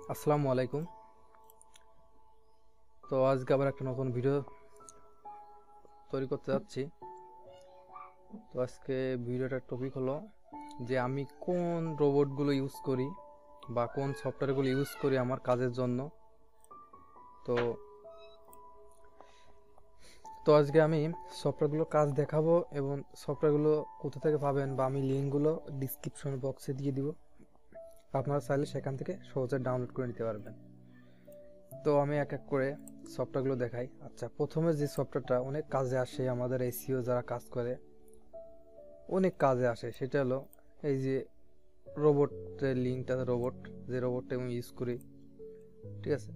আসসালামু আলাইকুম। তো আজকে আবার একটা নতুন ভিডিও তৈরি করতে যাচ্ছি। তো আজকে ভিডিওটার টপিক হলো যে আমি কোন রোবটগুলো ইউজ করি বা কোন সফটওয়্যারগুলো ইউজ করি আমার কাজের জন্য। তো তো আজকে আমি সফটওয়্যারগুলো কাজ দেখাবো এবং সফটওয়্যারগুলো কোথা থেকে পাবেন বা আমি লিঙ্কগুলো ডিসক্রিপশন বক্সে দিয়ে দিব। আপনারা চাইলে সেখান থেকে সহজে ডাউনলোড করে নিতে পারবেন। তো আমি এক এক করে সফটওয়্যারগুলো দেখাই। আচ্ছা, প্রথমে যে সফটওয়্যারটা অনেক কাজে আসে আমাদের এসইও যারা কাজ করে অনেক কাজে আসে সেটা হলো এই যে রোবটের লিঙ্কটা, যে রোবটটা আমি ইউজ করি, ঠিক আছে।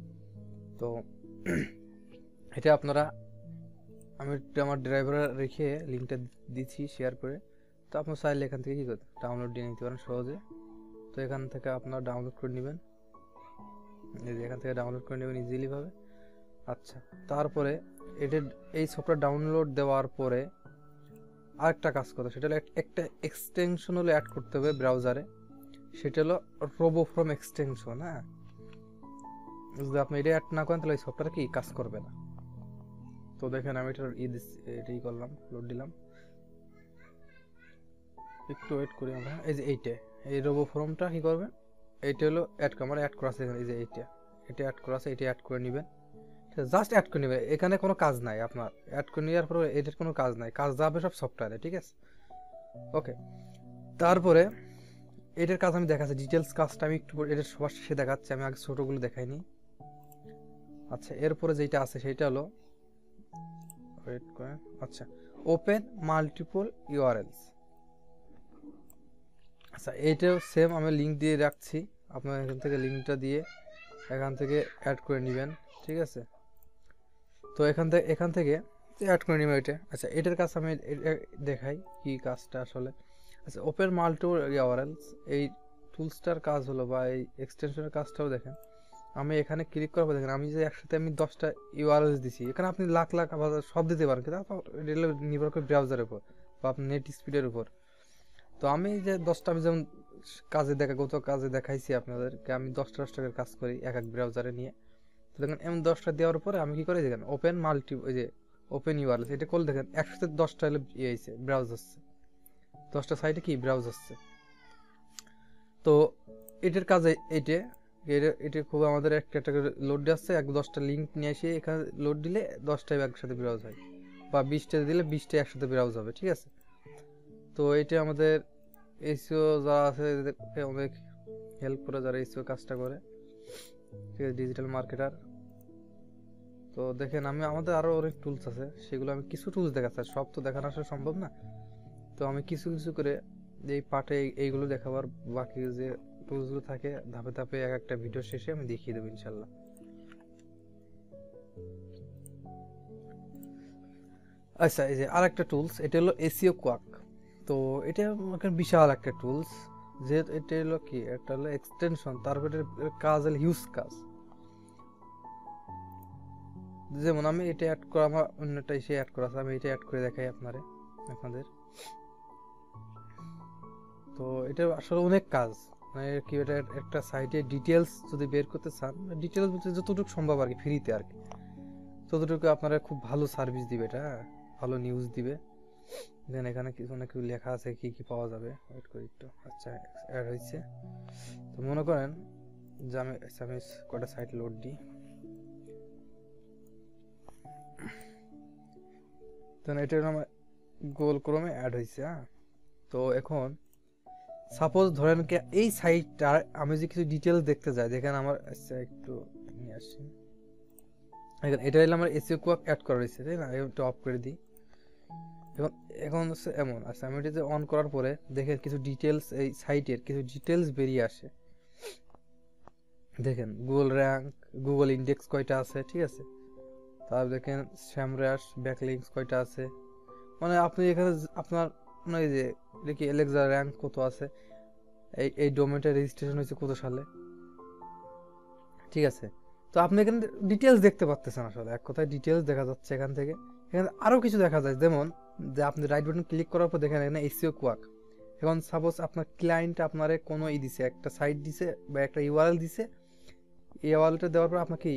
তো এটা আপনারা আমি আমার ড্রাইভারে রেখে লিঙ্কটা দিচ্ছি শেয়ার করে। তো আপনার চাইলে এখান থেকে কী করতে ডাউনলোড দিয়ে নিতে পারেন সহজে। তো এখান থেকে আপনারা ডাউনলোড করে নেবেন, এই যে এখান থেকে ডাউনলোড করে নেবেন ইজিলিভাবে। আচ্ছা, তারপরে এই সফটওয়্যার ডাউনলোড দেওয়ার পরে আরেকটা কাজ করতে, সেটা হলো একটা এক্সটেনশন হলো অ্যাড করতে হবে ব্রাউজারে। সেটা হলো রোবোফ্রম এক্সটেনশন। হ্যাঁ, যদি আপনি এটা অ্যাড না করেন তাহলে এই সফটওয়্যার কি কাজ করবে না। তো দেখেন আমি এটাই করলাম, লোড দিলাম, একটু ওয়েট করি আমরা। এই যে এই রোবোফ্রমটা কি করবেন, এইটা হলো আমার অ্যাড করা আছে এখানে। এই যে এটা অ্যাড করা আছে, এটা অ্যাড করে নেবেন। জাস্ট অ্যাড করে নেবেন, এখানে কোনো কাজ নাই আপনার। অ্যাড করে নেওয়ার পরে এটার কোনো কাজ নাই, কাজ যাবে সব সফটওয়্যারে, ঠিক আছে। ওকে, তারপরে এটার কাজ আমি দেখাচ্ছি, ডিটেলস কাজটা আমি একটু এটার সবার শেষে দেখাচ্ছি, আমি আগে ছোটোগুলো দেখাইনি। আচ্ছা, এরপরে যেটা আছে সেটা হলো ওয়েট করেন। আচ্ছা, ওপেন মাল্টিপল ইউআরএলস। আচ্ছা, এইটাও সেম আমি লিঙ্ক দিয়ে রাখছি, আপনার এখান থেকে লিঙ্কটা দিয়ে এখান থেকে অ্যাড করে নেবেন, ঠিক আছে। তো এখান থেকে অ্যাড করে নেবেন এটা। আচ্ছা, এটার কাজ আমি দেখাই কি কাজটা আসলে। আচ্ছা, ওপেন মাল্টিপল ইউআরএলস এই টুলসটার কাজ হলো বা এই এক্সটেনশনের কাজটাও দেখেন। আমি এখানে ক্লিক করবো, দেখেন আমি যে একসাথে আমি 10টা ইউআরএলস দিছি, এখানে আপনি লাখ লাখ সব দিতে পারেন, কিন্তু এটা নির্ভর করে ব্রাউজারের উপর বা আপনার নেট স্পিডের উপর। তো আমি যে 10টা, আমি যেমন গত কাজে দেখাইছি আপনাদেরকে, আমি 10টা করে কাজ করি এক এক ব্রাউজারে নিয়ে। তো দেখেন এমন 10টা দেওয়ার পরে আমি কি করি, দেখেন ওপেন ওই যে ওপেন ইউআরএলস এটা করলে দেখেন একসাথে 10টা হলে হয়েছে, ব্রাউজ হচ্ছে, 10টা সাইটে কি ব্রাউজ হচ্ছে। তো এটার কাজে এটা খুব আমাদের একটা লোড আসছে, 10টা লিঙ্ক নিয়ে এসে এখানে লোড দিলে 10টাই একসাথে ব্রাউজ হয়, বা 20টা দিলে 20টাই একসাথে ব্রাউজ হবে, ঠিক আছে। তো এটা আমাদের এসইও যারা আছে এদেরকে অনেক হেল্প করে, যারা এসইও কাজটা করে, ঠিক আছে, ডিজিটাল মার্কেটার। তো দেখেন আমাদের আরও অনেক টুলস আছে, সেগুলো আমি কিছু টুলস দেখাচ্ছি, সব তো দেখানো আসলে সম্ভব না। তো আমি কিছু কিছু করে এই পার্টে এইগুলো দেখাবার, বাকি যে টুলসগুলো থাকে ধাপে ধাপে এক একটা ভিডিও শেষে আমি দেখিয়ে দেবো ইনশাল্লাহ। আচ্ছা, এই যে আরেকটা টুলস, এটা হলো এসইও কোয়াক। তো এটা বিশাল একটা টুলস, যে এটা হলো কি, এটা হলো এক্সটেনশন, তারপরে কাজ হলো হিউজ কাজ। যেমন আমি এটা অ্যাড করা, আমার অন্যটা এসে অ্যাড করা আছে, আমি এটা অ্যাড করে দেখাই আপনাদের। তো এটা আসলে অনেক কাজ, মানে কি, এটা একটা সাইটে ডিটেলস যদি বের করতে চান, ডিটেলস বলতে যতটুকু সম্ভব আর কি, ফ্রিতে আর কি, ততটুকু আপনারা খুব ভালো সার্ভিস দিবে, এটা ভালো নিউজ দিবে। দেন এখানে কিছু না কিছু লেখা আছে কি কি পাওয়া যাবে, ওয়েট করি একটু। আচ্ছা, অ্যাড হয়েছে। তো মনে করেন যে আমি কটা সাইট লোড দিই, দেন এটা আমার গুগল ক্রোমে অ্যাড হয়েছে। হ্যাঁ, তো এখন সাপোজ ধরেন কি এই সাইটটার আমি যে কিছু ডিটেলস দেখতে যাই, দেখেন আমার, আচ্ছা একটু নিয়ে আসি, এটা হলো আমার এসইও কোয়াক অ্যাড করা রয়েছে, তাই না। একটু অফ করে দিই। এখন এখন হচ্ছে এমন, আচ্ছা আমি এটা অন করার পরে দেখেন কিছু ডিটেলস, এই সাইটের কিছু ডিটেলস বেরিয়ে আসে। দেখেন গুগল র্যাঙ্ক, গুগল ইন্ডেক্স কয়টা আছে, ঠিক আছে। তারপর দেখেন স্যামরাশ ব্যাকলিংস কয়টা আছে, মানে আপনি এখানে আপনার মানে এই যে দেখি এলেক্সা র্যাঙ্ক কত আছে, এই ডোমেনটা রেজিস্ট্রেশন হয়েছে কত সালে, ঠিক আছে। তো আপনি এখানে ডিটেলস দেখতে পাচ্ছেন, আসলে এক কথায় ডিটেলস দেখা যাচ্ছে এখান থেকে। এখানে আরও কিছু দেখা যায়, যেমন যে আপনি রাইট বাটন ক্লিক করার পর দেখেন এখানে এসইও কোয়াক। এখন সাপোজ আপনার ক্লায়েন্ট আপনারে কোনো দিছে, একটা সাইট দিছে বা একটা ইউআরএল দিছে, এই ওয়ালেটে দেওয়ার পর আপনাকে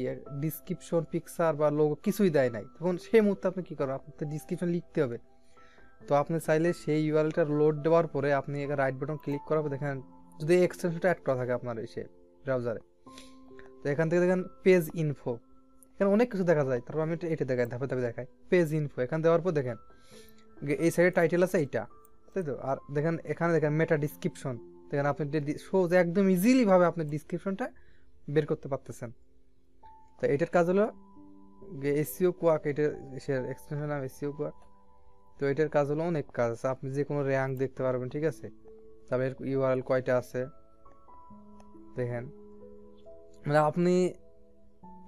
ডিসক্রিপশন পিকচার বা লোগো কিছুই দেয় নাই, তখন সেই মুহূর্তে আপনি কী করবেন, আপনাকে ডিসক্রিপশন লিখতে হবে। তো আপনি চাইলে সেই ইউআরএলটা লোড দেওয়ার পরে আপনি রাইট বাটন ক্লিক করার পর দেখেন যদি এক্সটেনশনটা অ্যাড করা থাকে আপনার এসে ব্রাউজারে, তো এখান থেকে দেখেন পেজ ইনফো, এখানে অনেক কিছু দেখা যায়। তারপর আমি এটা দেখাই, ধাপে ধাপে দেখাই পেজ ইনফো। এখানে দেওয়ার পর দেখেন এই সাইডে টাইটেল আছে এইটা, তাই তো। আর দেখেন এখানে দেখেন মেটা ডিসক্রিপশন, দেখেন আপনি সোজা একদম ইজিলি ভাবে আপনি ডিসক্রিপশনটা বের করতে পারতেছেন। তো এটার কাজ হলো এসইও কোয়াক, এটার এক্সটেনশন নাম এসইও কোয়াক। তো এটার কাজ হলো অনেক কাজ আছে, আপনি যে কোনো র্যাঙ্ক দেখতে পারবেন, ঠিক আছে। তবে এর ইউআরএল কয়টা আছে দেখেন, মানে আপনি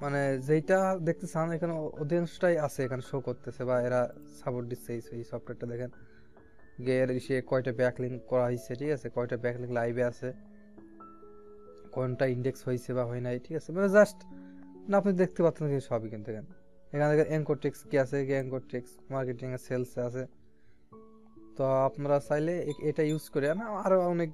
মানে যেইটা দেখতে চান এখানে অধিকাংশটাই আছে, এখানে শো করতেছে বা এরা সাপোর্ট দিচ্ছে এই সফটওয়্যারটা। দেখেন এর সে কয়টা ব্যাকলিঙ্ক করা হয়েছে, ঠিক আছে, কয়টা ব্যাকলিঙ্ক লাইভে আছে, কোনটা ইন্ডেক্স হয়েছে বা হয় নাই, ঠিক আছে, মানে জাস্ট না আপনি দেখতে পাচ্ছেন সবই। কিন্তু এখানে দেখেন অ্যাঙ্করটেক্স কি আছে, অ্যাঙ্করটেক্স মার্কেটিং এর সেলস আছে। তো আপনারা চাইলে এটা ইউজ করে আরো অনেক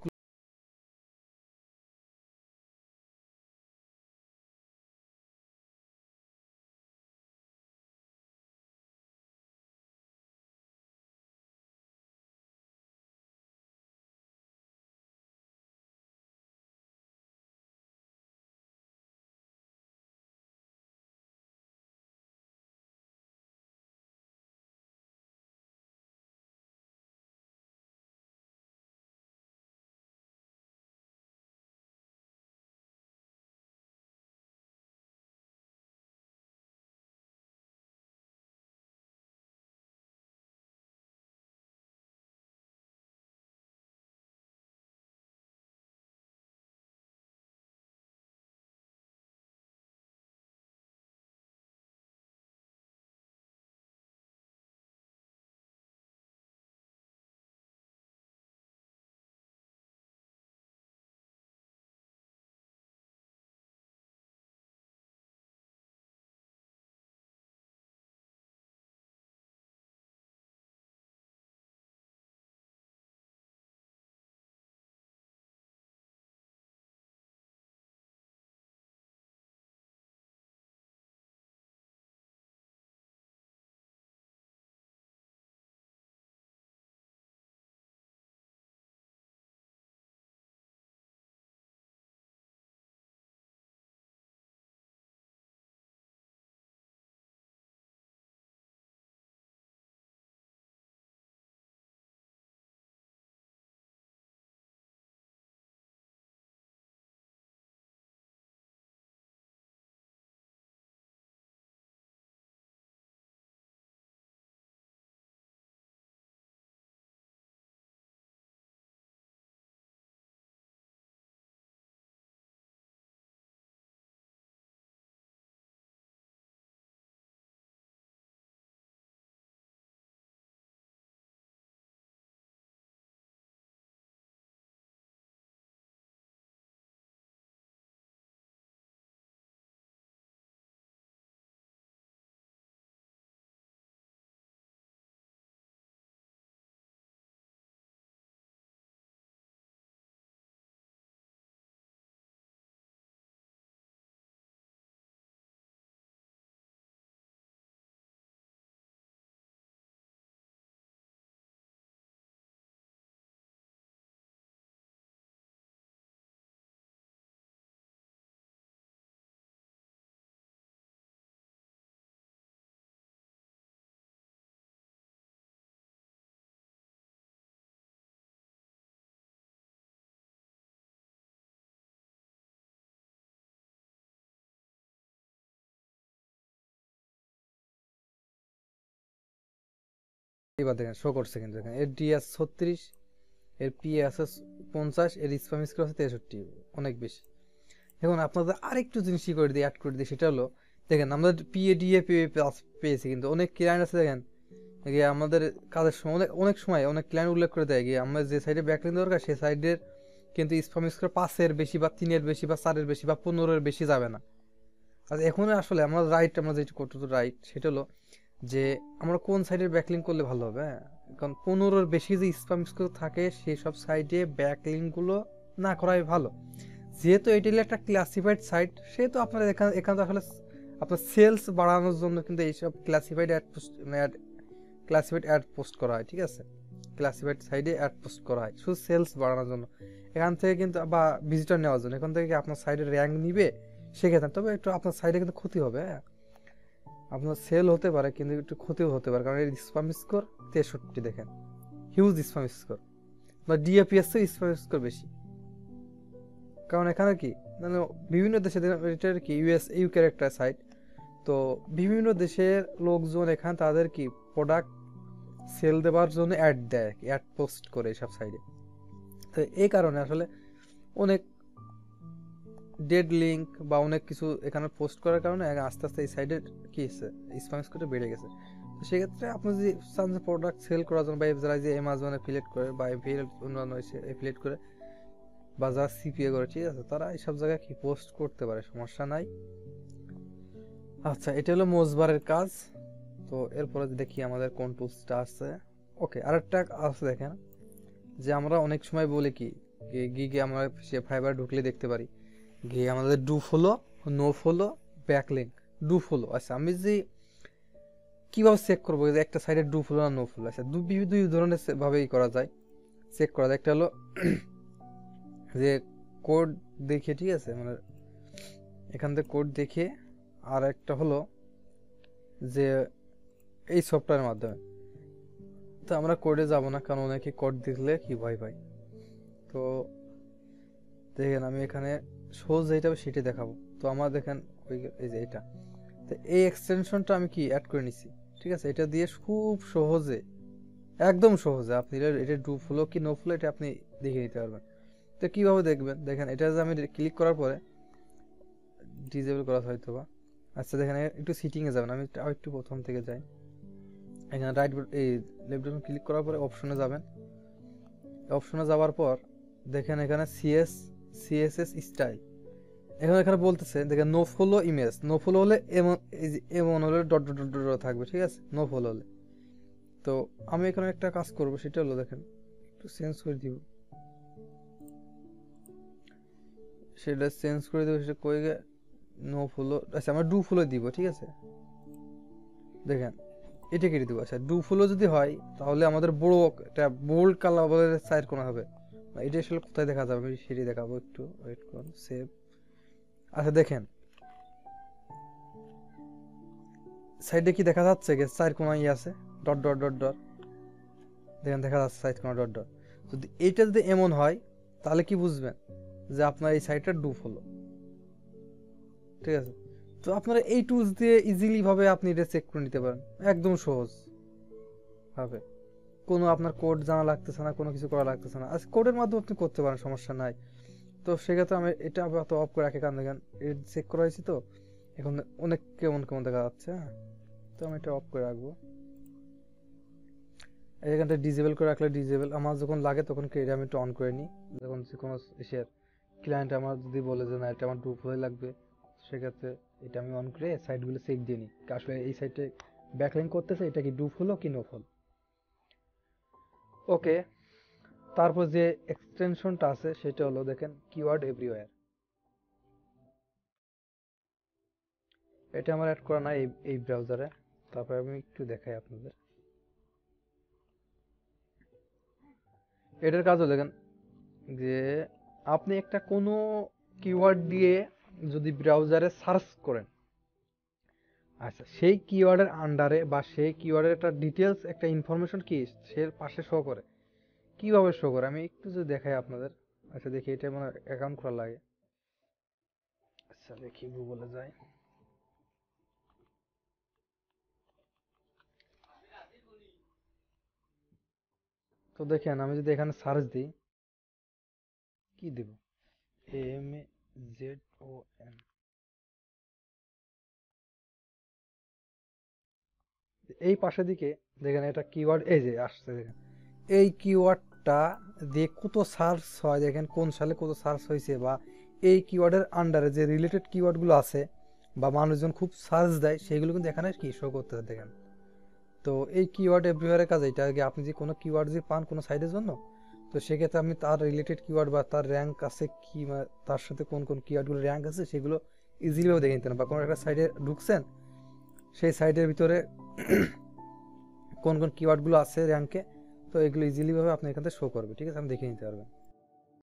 এবার দেখেন শো করছে। কিন্তু দেখেন এর ডি আছে 36, এর পি আছে 50, এর স্প্যাম স্কোর আছে 63, অনেক বেশি। এখন আপনাদের আরেকটু জিনিস করে দিই, অ্যাড করে দিই, সেটা হলো দেখেন আমরা পিএ ডিএ পেয়েছি, কিন্তু অনেক ক্লায়েন্ট আছে দেখেন গিয়ে আমাদের কাজের সময় অনেক সময় অনেক ক্লায়েন্ট উল্লেখ করে দেয় গিয়ে আমরা যে সাইডে ব্যাকলিং দরকার সেই সাইডের কিন্তু স্প্যাম স্কোর 5-এর বেশি বা 3-এর বেশি বা 4-এর বেশি বা 15-এর বেশি যাবে না। আর এখন আসলে আমরা যেটা করতে রাইট সেটা হলো যে আমরা কোন সাইডের ব্যাকলিং করলে ভালো হবে। কারণ 15-এর বেশি যে স্প্যাম স্কোর থাকে সেই সব সাইডে ব্যাকলিং গুলো না করাই ভালো। যেহেতু এটি হলো একটা ক্লাসিফাইড সাইট, সেহেতু আপনার এখানে এখানে আসলে আপনার সেলস বাড়ানোর জন্য কিন্তু এইসব ক্লাসিফাইড অ্যাড পোস্ট করা হয়, ঠিক আছে। ক্লাসিফাইড সাইডে অ্যাড পোস্ট করা হয় শুধু সেলস বাড়ানোর জন্য, এখান থেকে কিন্তু বা ভিজিটর নেওয়ার জন্য, এখান থেকে আপনার সাইডের র্যাঙ্ক নিবে সেক্ষেত্রে। তবে একটু আপনার সাইডে কিন্তু ক্ষতি হবে, হ্যাঁ, আপনার সেল হতে পারে কিন্তু একটু ক্ষতিও হতে পারে, কারণ এর স্প্যাম স্কোর 63, দেখেন হিউজ স্প্যাম স্কোর, বা ডিএপিএস থেকে স্প্যাম স্কোর বেশি। কারণ এখানে কি মানে বিভিন্ন দেশে এটার কি ইউকের একটা সাইট, তো বিভিন্ন দেশের লোকজন এখানে তাদের কি প্রোডাক্ট সেল দেওয়ার জন্য অ্যাড দেয়, অ্যাড পোস্ট করে এইসব সাইডে। তো এই কারণে আসলে অনেক ডেড লিঙ্ক বা অনেক কিছু এখানে পোস্ট করার কারণে আস্তে আস্তে এই সাইডের কি হচ্ছে স্প্যাম স্কোরটা বেড়ে গেছে। তো সেক্ষেত্রে আপনি যদি চান যে প্রোডাক্ট সেল করার জন্য, বা যারা যে অ্যামাজনে অ্যাফিলিয়েট করে বা অন্যান্য অ্যাফিলিয়েট করে বা যারা সিপিএ করে, ঠিক আছে, তারা এইসব জায়গায় কি পোস্ট করতে পারে, সমস্যা নাই। আচ্ছা, এটা হলো মোজবারের কাজ। তো এরপরে দেখি আমাদের কোন টুলসটা আছে। ওকে, আরেকটা আছে দেখেন, যে আমরা অনেক সময় বলি কি গিগে আমরা সে ফাইবার ঢুকলে দেখতে পারি গিয়ে আমাদের do follow, no follow, backlink, do follow. আচ্ছা, আমি যে কিভাবে চেক করবো যে একটা সাইডে ডু ফলো না নো ফলো? আচ্ছা, দুই ধরনের ভাবেই করা যায়, চেক করা যায়। একটা হলো যে কোড দেখে, ঠিক আছে, মানে এখান থেকে কোড দেখে, আর একটা হলো যে এই সফটওয়্যারের মাধ্যমে। তো আমরা কোডে যাব না, কারণ অনেকে কোড দেখলে কি ভয় পায়। তো দেখেন আমি এখানে সহজ যেটা হবে সেটা দেখাবো। তো আমার দেখেন ওই এই যে এটা, তো এই এক্সটেনশনটা আমি কি অ্যাড করে নিছি, ঠিক আছে। এটা দিয়ে খুব সহজে, একদম সহজে আপনি এটা ডু ফলো কি নো ফলো এটা আপনি দেখে নিতে পারবেন। তো কীভাবে দেখবেন, দেখেন এটা যে আমি ক্লিক করার পরে ডিসেবল করা হয়তো বা। আচ্ছা, দেখেন একটু সিটিংয়ে যাবেন, আমি একটু প্রথম থেকে যাই। এখানে রাইট এই লেফট বাটন ক্লিক করার পরে অপশনে যাবেন। অপশনে যাওয়ার পর দেখেন এখানে সিএসএস স্টাইল, এখানে বলতেছে দেখেন no follow image. No follow হলে এমন হলে ডট ডট ডট ডট থাকবে, ঠিক আছে, নো ফলো হলে। তো আমি এখানে একটা কাজ করব, সেটা হলো দেখেন একটু চেঞ্জ করে দিব, সেটা চেঞ্জ করে দেবো, সেটা কই গে নো ফলো। আচ্ছা, আমরা ডু ফলো দিব, ঠিক আছে। দেখেন এটা কেটে দেবো। আচ্ছা, ডু ফলো যদি হয় তাহলে আমাদের বড় একটা বোল্ড কালারের সাইড কোন হবে, এটা আসলে কোথায় দেখা যাবে আমি সেটাই দেখাবো, একটু ওয়েট করুন, সেভ। আচ্ছা, দেখেন সাইডে কি দেখা যাচ্ছে যে সাইড কোনায় আছে ডট ডট ডট ডট, দেখেন দেখা যাচ্ছে সাইড কোনা ডট ডট। যদি এইটা যদি এমন হয় তাহলে কি বুঝবেন যে আপনার এই সাইডটা ডু ফলো, ঠিক আছে। তো আপনারা এই টুলস দিয়ে ইজিলি ভাবে আপনি এটা চেক করে নিতে পারেন, একদম সহজ ভাবে। কোনো আপনার কোড জানা লাগতেছে না, কোনো কিছু করা লাগতেছে না, আচ্ছা কোডের মাধ্যমে আপনি করতে পারেন, সমস্যা নাই। তো সেক্ষেত্রে আমি এটা আপাতত অফ করে রাখি, কারণ দেখেন এটা চেক করা হয়েছে তো এখন অনেক কেমন কেমন দেখা যাচ্ছে, হ্যাঁ। তো আমি এটা অফ করে রাখবো, এখানটা ডিসেবল করে রাখলে ডিসেবল। আমার যখন লাগে তখন এটা আমি একটু অন করে নিই, যখন যে কোনো এসের ক্লায়েন্ট আমার যদি বলে যে না এটা আমার ডু ফলো লাগবে, সেক্ষেত্রে এটা আমি অন করে সাইটগুলো চেক দিয়ে নিই আসলে এই সাইটে ব্যাকলিঙ্ক করতেছে, এটা কি ডু ফলো কি নো ফলো। ওকে, তারপর যে এক্সটেনশনটা আছে সেটা হলো দেখেন কিওয়ার্ড এভরিওয়্যার। এটা আমার অ্যাড করা নাই এই ব্রাউজারে, তারপরে আমি একটু দেখাই আপনাদের। এটার কাজও দেখেন যে আপনি একটা কোনো কিওয়ার্ড দিয়ে যদি ব্রাউজারে সার্চ করেন, আচ্ছা সেই কিওয়ার্ডের আন্ডারে বা সেই কিওয়ার্ডের একটা ডিটেলস একটা ইনফরমেশন কি সে পাশে শো করে, কিভাবে শো করে আমি একটু যদি দেখাই আপনাদের। আচ্ছা দেখি, এটা মানে অ্যাকাউন্ট খোলা লাগে। আচ্ছা দেখি গুগলে যাই। তো দেখেন আমি যদি এখানে সার্চ দিই, কি দেব, AMAZON, এই পাশের দিকে দেখেন এটা কিওয়ার্ড এই যে আসছে, দেখেন এই কিওয়ার্ডটা দিয়ে কত সার্চ হয়, দেখেন কোন সালে কত সার্চ হয়েছে, বা এই কিওয়ার্ডের আন্ডারে যে রিলেটেড কিওয়ার্ডগুলো আছে বা মানুষজন খুব সার্চ দেয় সেগুলো কিন্তু এখানে কি শো করতেছে দেখেন। তো এই কিওয়ার্ড এভরিওয়্যারের কাজ এটা, আগে আপনি যে কোনো কিওয়ার্ড যদি পান কোনো সাইটের জন্য, তো সেক্ষেত্রে আপনি তার রিলেটেড কিওয়ার্ড বা তার র্যাঙ্ক আছে কি, তার সাথে কোন কোন কিওয়ার্ডগুলো র্যাঙ্ক আছে সেগুলো ইজিলিভাবে দেখে নিতে পারেন। বা কোনো একটা সাইটে ঢুকছেন, সেই সাইটের ভিতরে কোন কোন কিওয়ার্ডগুলো আছে র্যাঙ্কে, তো এগুলো ইজিলিভাবে আপনি এখান থেকে শো করবে, ঠিক আছে, আপনি দেখে নিতে পারবেন।